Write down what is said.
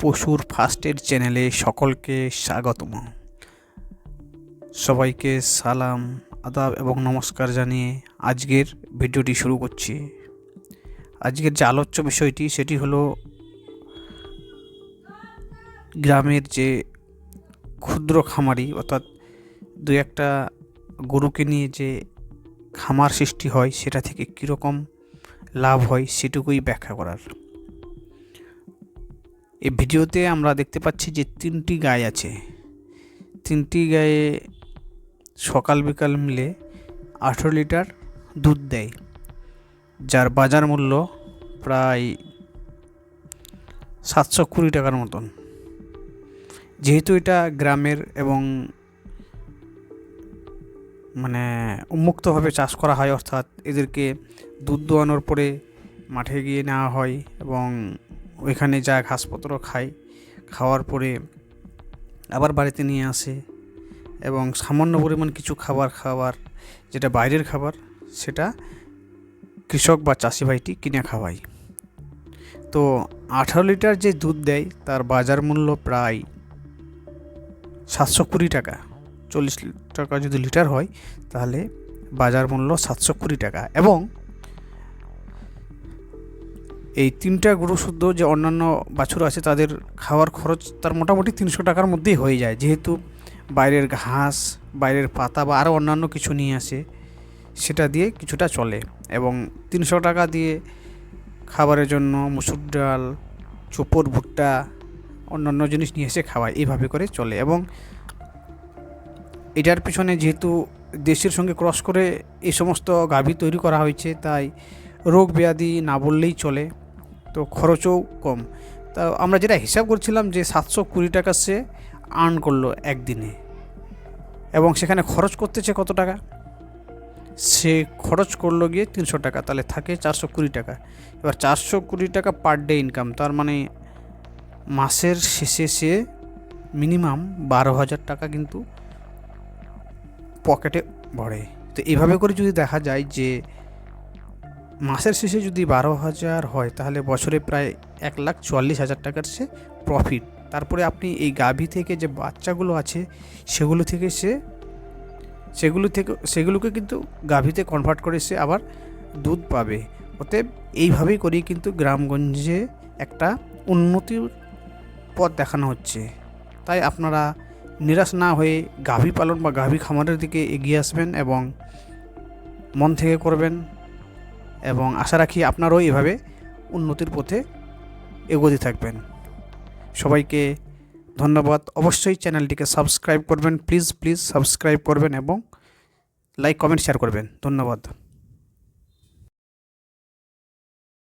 পশুর first aid চ্যানেলে সকলকে স্বাগতম। সবাইকে সালাম, আদাব এবং নমস্কার জানিয়ে আজকের ভিডিওটি শুরু করছি। আজকের যে আলোচ্য বিষয়টি সেটি হলো গ্রামের যে ক্ষুদ্র খামারি অর্থাৎ দু একটা গরুকে নিয়ে যে খামার সৃষ্টি হয় সেটা থেকে কীরকম লাভ হয় সেটুকুই ব্যাখ্যা করার। এই ভিডিওতে আমরা দেখতে পাচ্ছি যে 3টি গাই আছে। 3টি গায়ে সকাল বিকাল মিলে 18 লিটার দুধ দেয়, যার বাজার মূল্য প্রায় 720 টাকার মতন। যেহেতু এটা গ্রামের এবং উন্মুক্তভাবে চাষ করা হয়, অর্থাৎ এদেরকে দুধ দোয়ানোর পরে মাঠে গিয়ে নেওয়া হয় এবং ওইখানে যা ঘাসপত্র খায়, খাওয়ার পরে আবার বাড়িতে নিয়ে আসে এবং সামান্য পরিমাণ কিছু খাবার যেটা বাইরের খাবার সেটা কৃষক বা চাষি ভাইটি কিনে খাওয়ায়। তো 18 লিটার যে দুধ দেয় তার বাজার মূল্য প্রায় 720 টাকা। 40 টাকা যদি লিটার হয় তাহলে বাজার মূল্য 720 টাকা। এবং এই 3টা গরু শুদ্ধ যে অন্যান্য বাছুর আছে তাদের খাওয়ার খরচ তার মোটামুটি 300 টাকার মধ্যেই হয়ে যায়, যেহেতু বাইরের ঘাস, বাইরের পাতা বা আরও অন্যান্য কিছু নিয়ে আসে, সেটা দিয়ে কিছুটা চলে। এবং 300 টাকা দিয়ে খাবারের জন্য মুসুর ডাল, চোপড়, ভুট্টা, অন্যান্য জিনিস নিয়ে এসে খাওয়ায়, এইভাবে করে চলে। এবং এটার পিছনে যেহেতু দেশের সঙ্গে ক্রস করে এই সমস্ত গাভী তৈরি করা হয়েছে, তাই রোগ ব্যাধি না বললেই চলে, তো খরচও কম। তা আমরা যেটা হিসাব করছিলাম যে 720 টাকা সে আর্ন করলো একদিনে, এবং সেখানে খরচ করতেছে কত টাকা, সে খরচ করলো গিয়ে 300 টাকা, তাহলে থাকে 420 টাকা। এবার 420 টাকা পার ডে ইনকাম, তার মানে মাসের শেষে সে মিনিমাম 12,000 টাকা কিন্তু পকেটে ভরে। তো এইভাবে করে যদি দেখা যায় যে মাসের শেষে যদি 12,000 হয় তাহলে বছরে প্রায় 1,44,000 টাকার সে প্রফিট। তারপরে আপনি এই গাভী থেকে যে বাচ্চাগুলো আছে সেগুলোকে কিন্তু গাভীতে কনভার্ট করে সে আবার দুধ পাবে। অতএব এইভাবেই করেই কিন্তু গ্রামগঞ্জে একটা উন্নতির পথ দেখানো হচ্ছে। তাই আপনারা নিরাশ না হয়ে গাভী পালন বা গাভী খামারের দিকে এগিয়ে আসবেন এবং মন থেকে করবেন, এবং আশা রাখি আপনারাও এভাবে উন্নতির পথে এগোতে থাকবেন। সবাইকে ধন্যবাদ। অবশ্যই চ্যানেলটিকে সাবস্ক্রাইব করবেন, প্লিজ সাবস্ক্রাইব করবেন এবং লাইক, কমেন্ট, শেয়ার করবেন। ধন্যবাদ।